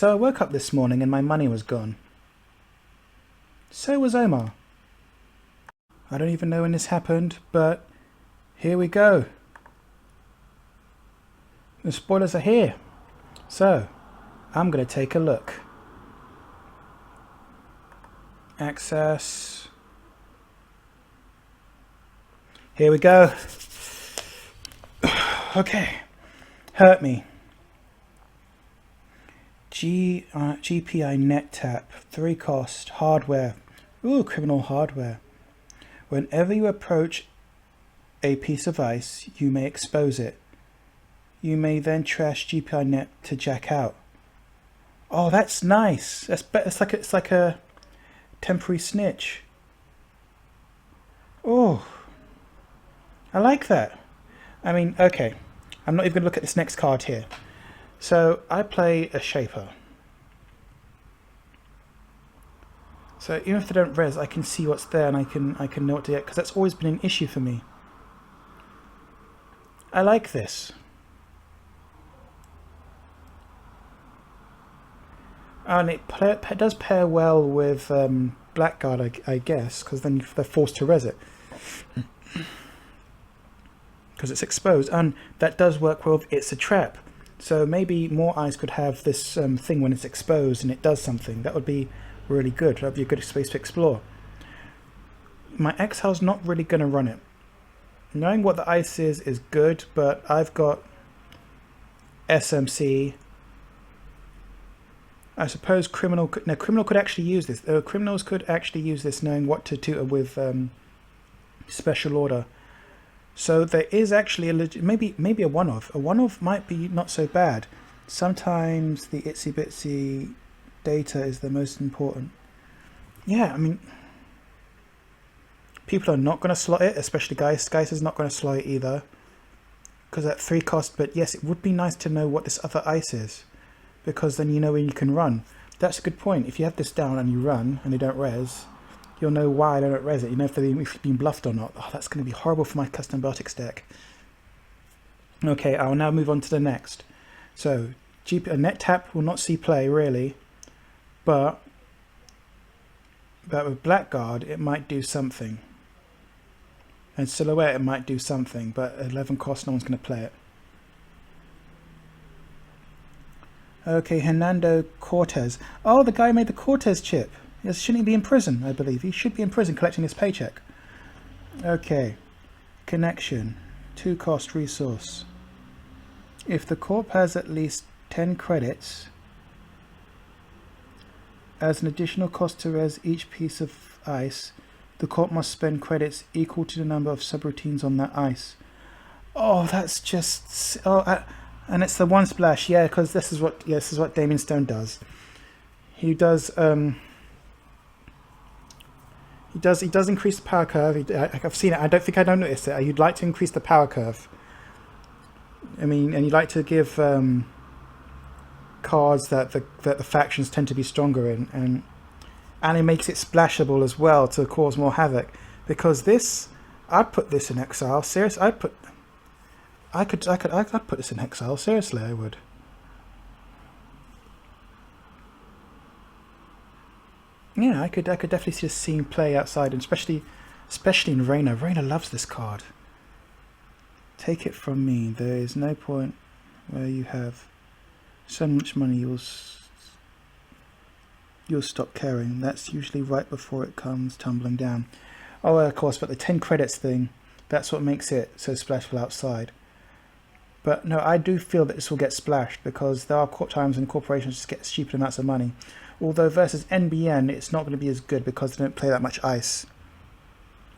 So I woke up this morning and my money was gone. So was Omar. I don't even know when this happened, but here we go. The spoilers are here. So, I'm going to take a look. Access. Here we go. Okay. Hurt me. GPI net tap. 3 cost. Hardware. Ooh, criminal hardware. Whenever you approach a piece of ice, you may expose it. You may then trash GPI net to jack out. Oh, that's nice. It's like a temporary snitch. Oh, I like that. I mean, okay. I'm not even going to look at this next card here. So I play a shaper. So even if they don't res, I can see what's there and I can know what to get, because that's always been an issue for me. I like this. And it does pair well with Blackguard, I guess, because then they're forced to res it. Because it's exposed, and that does work well if it's a trap. So maybe more eyes could have this thing when it's exposed and it does something. That would be really good. That would be a good space to explore. My Exile's not really going to run it. Knowing what the ice is good, but I've got SMC. I suppose criminal could actually use this. Criminals could actually use this, knowing what to tutor with special order. So there is actually maybe a one-off. A one-off might be not so bad. Sometimes the itsy bitsy data is the most important. Yeah, I mean, people are not going to slot it, especially Geist. Geist is not going to slot it either, because at 3 cost. But yes, it would be nice to know what this other ice is, because then you know when you can run. That's a good point. If you have this down and you run and they don't res, you'll know why they don't res it. You know if you've been bluffed or not. Oh, that's going to be horrible for my custom Vertex deck. Okay, I'll now move on to the next. So, a net tap will not see play, really. But with Blackguard, it might do something. And Silhouette, it might do something. But 11 cost, no one's going to play it. Okay, Hernando Cortez. Oh, the guy made the Cortez chip. Yes, shouldn't he be in prison, I believe? He should be in prison collecting his paycheck. Okay. Connection. 2 cost resource. If the corp has at least 10 credits, as an additional cost to res each piece of ice, the corp must spend credits equal to the number of subroutines on that ice. Oh, that's just... and it's the one splash, yeah, because this is what Damien Stone does. He does He does increase the power curve. I've seen it. I don't think I don't notice it. You'd like to increase the power curve. I mean, and you'd like to give cards that the factions tend to be stronger in, and it makes it splashable as well to cause more havoc. Because this, I'd put this in exile. Seriously, I'd put this in exile. Seriously, I would. Yeah, I could definitely see this scene play outside, and especially in Reyna. Reyna loves this card. Take it from me, there is no point where you have so much money you'll stop caring. That's usually right before it comes tumbling down. Oh, of course, but the 10 credits thing, that's what makes it so splashable outside. But no, I do feel that this will get splashed, because there are times when corporations just get stupid amounts of money. Although versus NBN, it's not going to be as good because they don't play that much ice.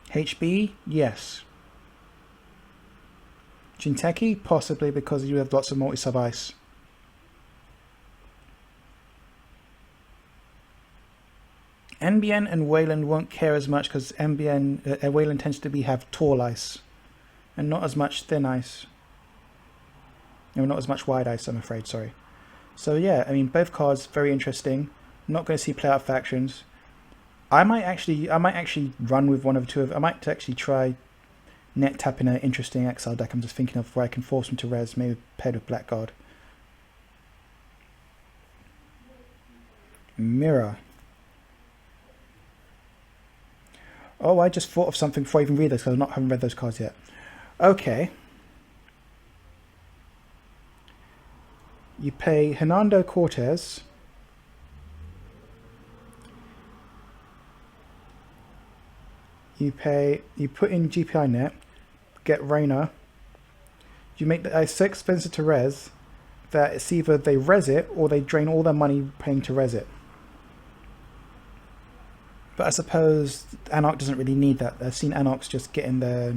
HB, yes. Jinteki, possibly, because you have lots of multi-sub ice. NBN and Wayland won't care as much, because Wayland tends to have tall ice and not as much thin ice. No, not as much wide ice, I'm afraid, sorry. So yeah, I mean, both cards very interesting. Not going to see play out factions. I might actually run with one of the two of them. I might actually try net tapping an interesting exile deck. I'm just thinking of where I can force them to res, maybe paired with Blackguard. Mirror. Oh, I just thought of something before I even read this because I haven't read those cards yet. Okay. You pay Hernando Cortez. You put in GPI net, get Rainer. You make the ice so expensive to res that it's either they res it or they drain all their money paying to res it. But I suppose Anarch doesn't really need that. I've seen Anarchs just get in there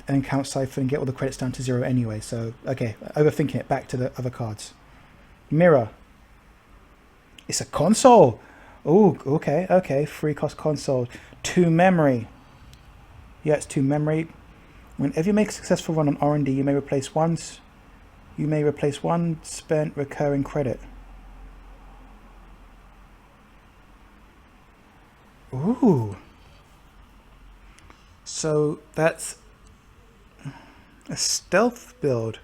and count cipher and get all the credits down to 0 anyway. So, okay, overthinking it, back to the other cards. Mirror. It's a console. Oh, okay. 3 cost console. 2 memory. Yeah, it's 2 memory. Whenever you make a successful run on R&D, you may replace one spent recurring credit. Ooh. So that's a stealth build.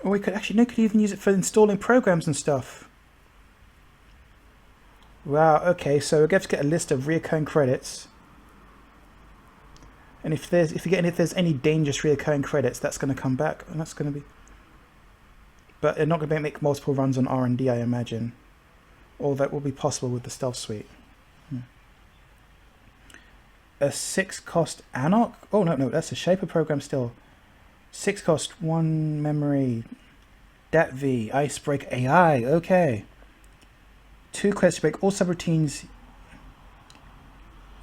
Or we could even use it for installing programs and stuff. Wow, okay, so we have to get a list of reoccurring credits. And if there's any dangerous reoccurring credits, that's going to come back, and that's going to be. But they're not going to make multiple runs on R&D, I imagine. Or that will be possible with the Stealth Suite. A 6 cost Anarch? Oh no, that's a Shaper program still. 6 cost 1 memory. DATV, Icebreak AI, okay. 2 credits to break all subroutines.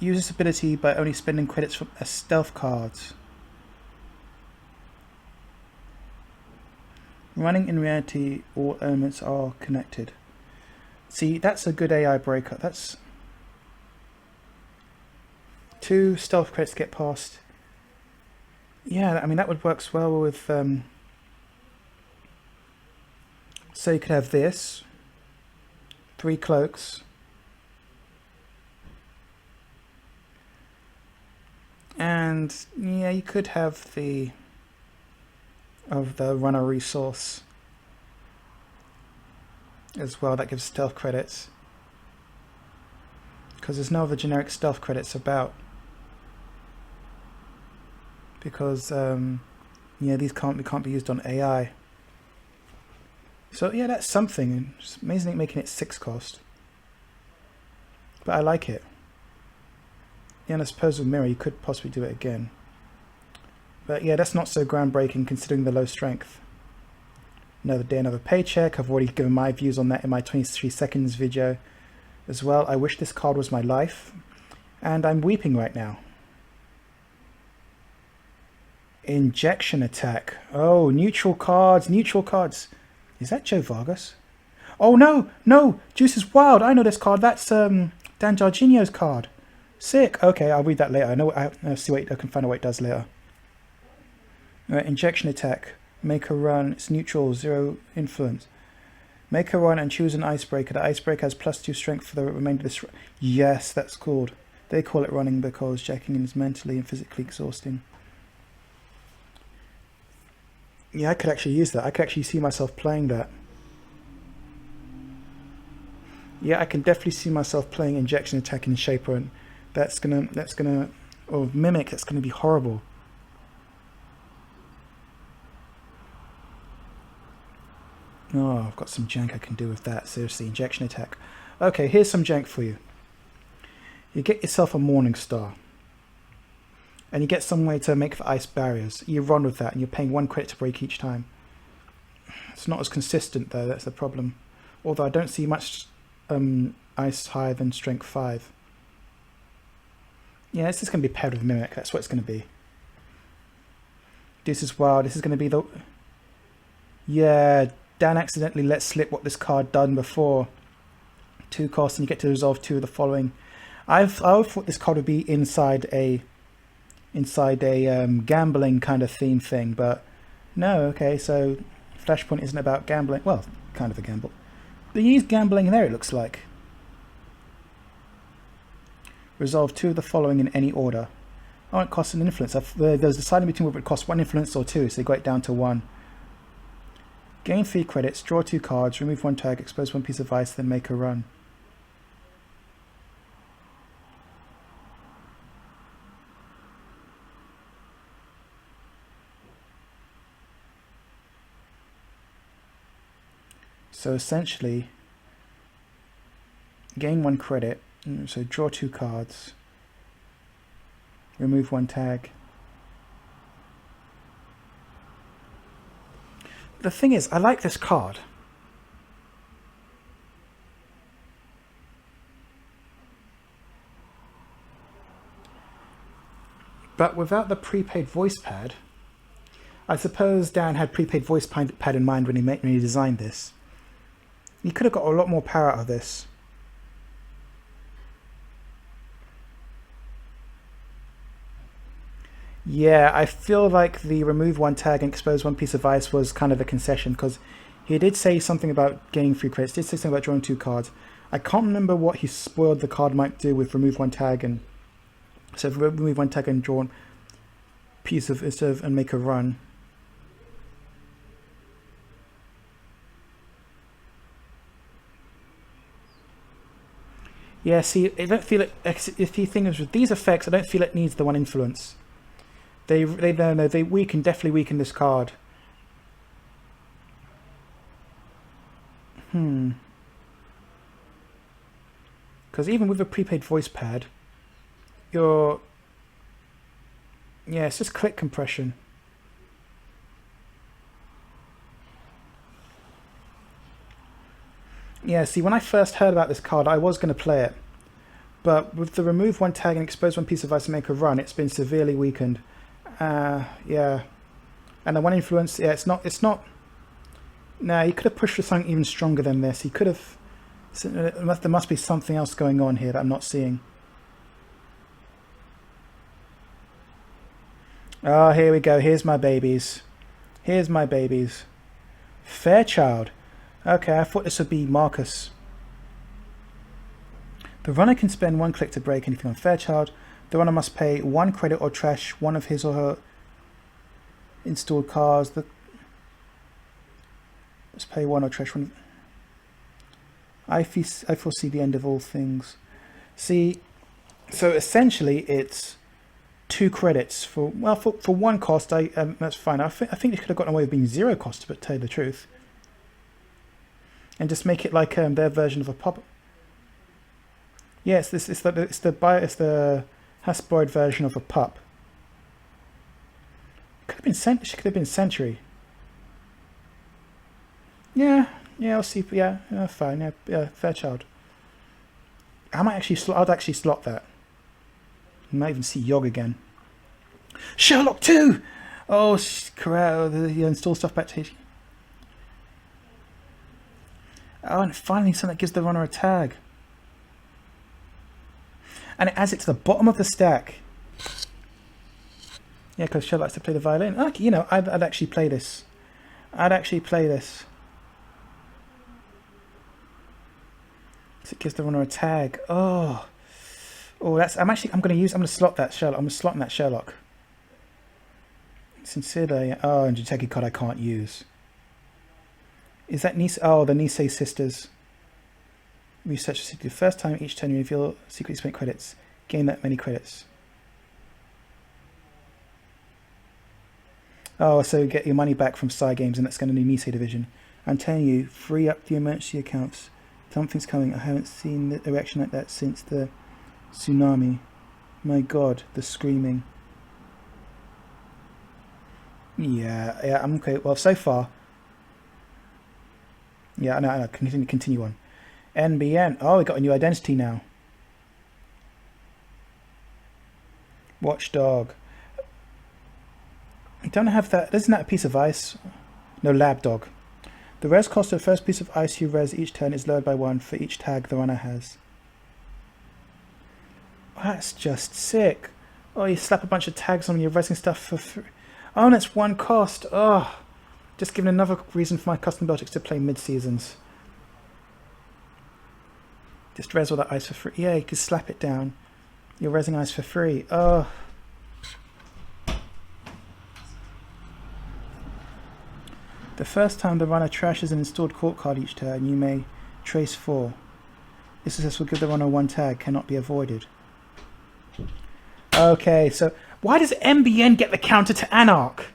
Use this ability by only spending credits from a stealth cards. Running in reality, all elements are connected. See, that's a good AI breaker. That's 2 stealth credits to get past. Yeah, I mean that would work well with. So you could have this. 3 cloaks. And yeah, you could have the runner resource as well. That gives stealth credits. Because there's no other generic stealth credits about. Because yeah, these can't be used on AI. So yeah, that's something. It's amazing making it 6 cost. But I like it. Yeah, and I suppose with Mirror you could possibly do it again. But yeah, that's not so groundbreaking considering the low strength. Another day, another paycheck. I've already given my views on that in my 23 seconds video as well. I wish this card was my life. And I'm weeping right now. Injection attack. Oh, neutral cards. Is that Joe Vargas? Oh no, Juice is Wild. I know this card. That's Dan Jarginio's card. Sick. Okay, I'll read that later. I'll see what I can find out what it does later. Alright, injection attack. Make a run. It's neutral, 0 influence. Make a run and choose an icebreaker. The icebreaker has +2 strength for the remainder of this. Yes, that's called. They call it running because checking in is mentally and physically exhausting. Yeah, I could actually use that. I could actually see myself playing that. Yeah, I can definitely see myself playing injection attack in Shaper, and that's gonna, or Mimic, that's gonna be horrible. Oh, I've got some jank I can do with that. Seriously, injection attack. Okay, here's some jank for you. You get yourself a Morning Star. And you get some way to make the ice barriers. You run with that and you're paying 1 credit to break each time. It's not as consistent though, that's the problem. Although I don't see much ice higher than strength 5. Yeah, this is going to be paired with Mimic, that's what it's going to be. This is wild, this is going to be the... Yeah, Dan accidentally let slip what this card done before. 2 costs and you get to resolve 2 of the following. I thought this card would be inside a gambling kind of theme thing, but no. Okay, so Flashpoint isn't about gambling. Well, kind of a gamble. But you use gambling there, it looks like. Resolve 2 of the following in any order. Oh, it costs an influence. There's deciding between whether it costs 1 influence or 2, so they got it down to 1. Gain 3 credits, draw 2 cards, remove 1 tag, expose 1 piece of ice, then make a run. So essentially, gain 1 credit, so draw 2 cards, remove 1 tag. The thing is, I like this card. But without the prepaid voice pad, I suppose Dan had prepaid voice pad in mind when he designed this. He could have got a lot more power out of this. Yeah, I feel like the remove 1 tag and expose 1 piece of ice was kind of a concession, because he did say something about gaining 3 credits, did say something about drawing 2 cards. I can't remember what he spoiled the card might do with remove 1 tag, and so remove 1 tag and draw 1 piece of and make a run. Yeah, see, I don't feel it. If you think with these effects, I don't feel it needs the 1 influence. They definitely weaken this card. Because even with a prepaid voice pad, yeah, it's just click compression. Yeah, see, when I first heard about this card, I was going to play it. But with the remove 1 tag and expose 1 piece of ice and make a run, it's been severely weakened. Yeah. And the 1 influence, yeah, it's not... Nah, he could have pushed for something even stronger than this. He could have... There must be something else going on here that I'm not seeing. Oh, here we go. Here's my babies. Here's my babies. Fairchild. Okay, I thought this would be Marcus. The runner can spend 1 click to break anything on Fairchild. The runner must pay 1 credit or trash 1 of his or her installed cards. Let's pay 1 or trash 1. I foresee the end of all things. See, so essentially it's 2 credits for 1 cost. That's fine. I think they could have gotten away with being 0 cost, but tell you the truth, and just make it like their version of a pop. Yeah, it's the Hasbroid version of a pup. She could have been Century. Yeah, I'll see. Yeah, fine. Yeah, Fairchild. I'd actually slot that. You might even see Yog again. Sherlock 2! Oh, correct. The install stuff back to. Oh, and finally something that gives the runner a tag. And it adds it to the bottom of the stack. Yeah, because Sherlock likes to play the violin. Okay, I'd actually play this. So it gives the runner a tag. Oh, that's. I'm going to slot that Sherlock. I'm slotting that Sherlock. Sincerely. Oh, and Jiteki card I can't use. Is that Nisei? Oh, the Nisei sisters. Research the first time each turn you reveal secretly spent credits. Gain that many credits. Oh, so get your money back from Psy Games, and that's going to be Nisei division. I'm telling you, free up the emergency accounts. Something's coming. I haven't seen a reaction like that since the tsunami. My God, the screaming. Yeah, I'm okay. Well, so far. Yeah, I know. Continue on. NBN. Oh, we got a new identity now. Watchdog. I don't have that. Isn't that a piece of ice? No, lab dog. The res cost of the first piece of ice you res each turn is lowered by 1 for each tag the runner has. That's just sick. Oh, you slap a bunch of tags on your resing stuff for free. Oh, and it's 1 cost. Oh, just giving another reason for my custom Belgics to play mid-seasons. Just res all that ice for free. Yeah, you can slap it down. You're resing ice for free. Oh. The first time the runner trashes an installed court card each turn, you may trace 4. This success will give the runner 1 tag, cannot be avoided. Okay, so why does MBN get the counter to Anarch?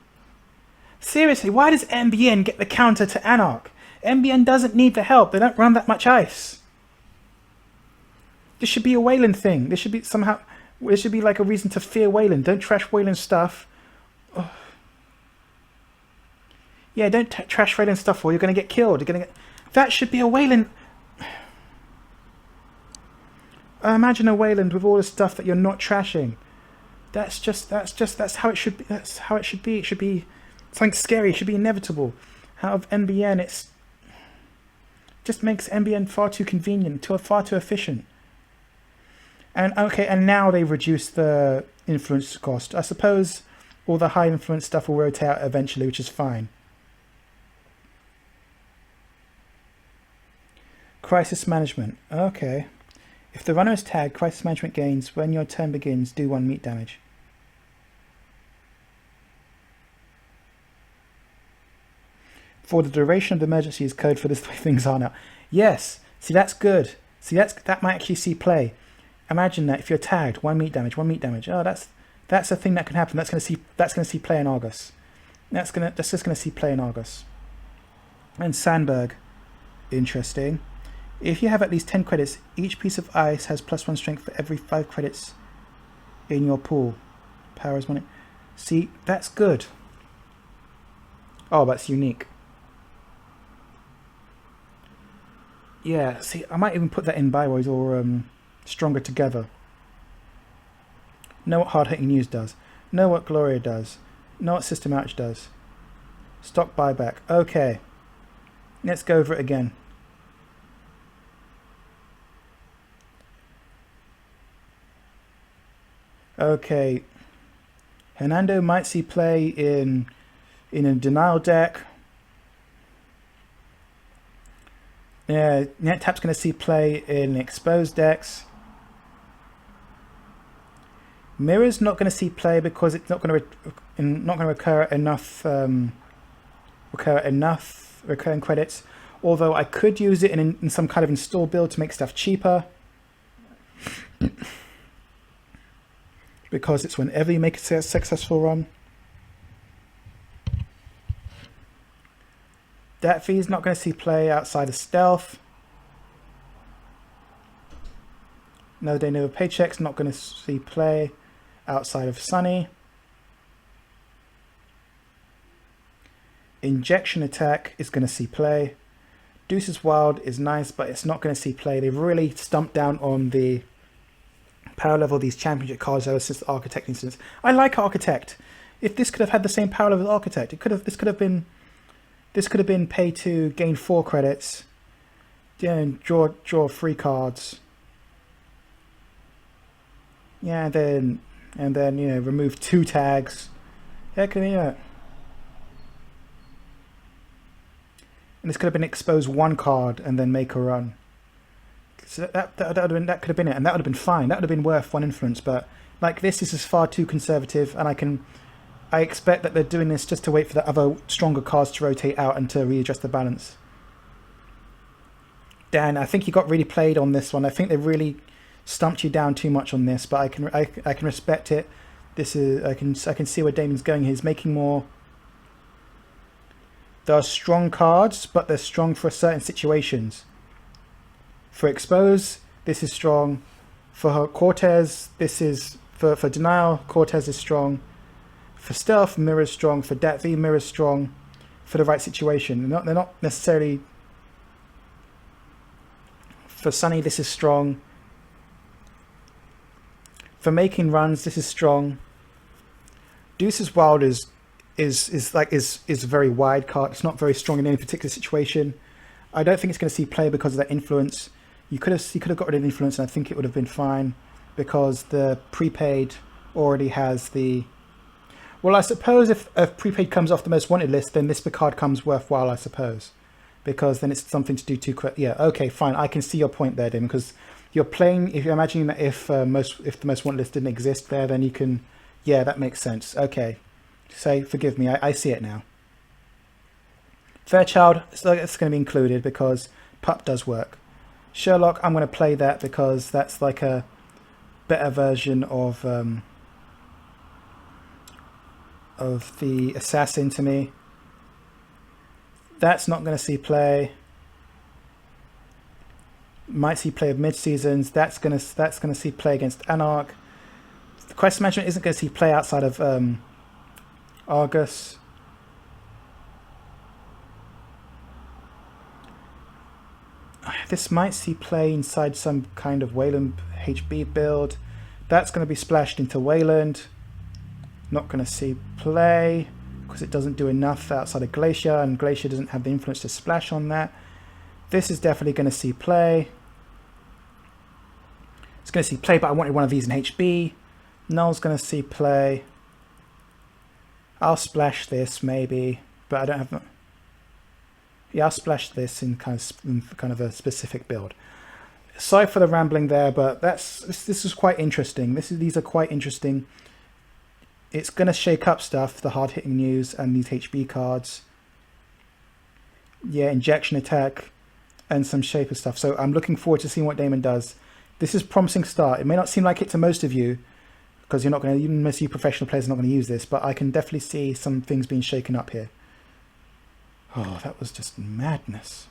Seriously, why does MBN get the counter to Anarch? MBN doesn't need the help, they don't run that much ice. This should be a Wayland thing. This should be somehow, there should be like a reason to fear Wayland. Don't trash Wayland stuff. Oh. Yeah, don't trash Wayland stuff or you're going to get killed. You're going to get... That should be a Wayland... Imagine a Wayland with all the stuff that you're not trashing. That's how it should be. That's how it should be. It should be something scary. It should be inevitable. Out of MBN, it's just makes MBN far too convenient, far too efficient. And okay, and now they've reduced the influence cost. I suppose all the high influence stuff will rotate out eventually, which is fine. Crisis management. Okay. If the runner is tagged, crisis management gains when your turn begins, do 1 meat damage. For the duration of the emergency is code for this the way things are now. Yes, see that's good. See that might actually see play. Imagine that if you're tagged, 1 meat damage, 1 meat damage. Oh, that's a thing that can happen. That's gonna see play in Argus. That's just gonna see play in Argus. And Sandberg, interesting. If you have at least 10 credits, each piece of ice has +1 strength for every 5 credits in your pool. Power is 1. See, that's good. Oh, that's unique. Yeah, see, I might even put that in Byways or Stronger Together. Know what Hard Hitting News does. Know what Gloria does. Know what System Ouch does. Stock buyback. Okay. Let's go over it again. Okay. Hernando might see play in a denial deck. Yeah, NetTap's going to see play in exposed decks. Mirror's not going to see play because it's not going to recur enough recurring credits. Although I could use it in some kind of install build to make stuff cheaper. Because it's whenever you make a successful run. That fee is not going to see play outside of Stealth. No Day No Paycheck's not going to see play outside of Sunny. Injection Attack is going to see play. Deuce's Wild is nice, but it's not going to see play. They've really stumped down on the power level of these championship cards ever since the Architect instance. I like Architect. If this could have had the same power level as Architect, this could have been pay to gain 4 credits, then draw 3 cards. Yeah, and then you know, remove 2 tags. Yeah, and this could have been expose 1 card and then make a run. So that could have been it, and that would have been fine. That would have been worth 1 influence. But like this is far too conservative, and I expect that they're doing this just to wait for the other stronger cards to rotate out and to readjust the balance. Dan, I think you got really played on this one. I think they really stumped you down too much on this, but I can respect it. This is I can see where Damon's going. He's making more. There are strong cards, but they're strong for certain situations. For Expose, this is strong. For Cortez, this is for Denial. Cortez is strong. For Stealth, Mirror's strong. For Dat V, Mirror's strong. For the right situation, they're not necessarily. For Sunny, this is strong. For making runs, this is strong. Deuce's Wild is a very wide card. It's not very strong in any particular situation. I don't think it's going to see play because of that influence. You could have got rid of influence, and I think it would have been fine because the prepaid already has the. Well, I suppose if prepaid comes off the most wanted list, then this card comes worthwhile, I suppose, because then it's something to do too. Yeah, okay, fine. I can see your point there, Dim, because you're playing. If you're imagining that if the most wanted list didn't exist there, then you can. Yeah, that makes sense. Okay, say forgive me. I see it now. Fairchild, so it's going to be included because Pup does work. Sherlock, I'm going to play that because that's like a better version of the assassin to me. That's not going to see play. Might see play of mid-seasons. That's going to see play against Anarch. The Crisis Management isn't going to see play outside of Argus. This might see play inside some kind of Wayland HB build. That's going to be splashed into Wayland. Not going to see play because it doesn't do enough outside of Glacier, and Glacier doesn't have the influence to splash on that. This is definitely going to see play. It's going to see play, but I wanted one of these in HB. Null's going to see play. I'll splash this maybe, but I don't have... Yeah, I'll splash this in kind of a specific build. Sorry for the rambling there, but this is quite interesting. These are quite interesting. It's going to shake up stuff, the hard-hitting news and these HB cards. Yeah, injection attack and some shaper stuff. So I'm looking forward to seeing what Damon does. This is a promising start. It may not seem like it to most of you, because you're not going to, even most of you professional players are not going to use this, but I can definitely see some things being shaken up here. Oh, that was just madness.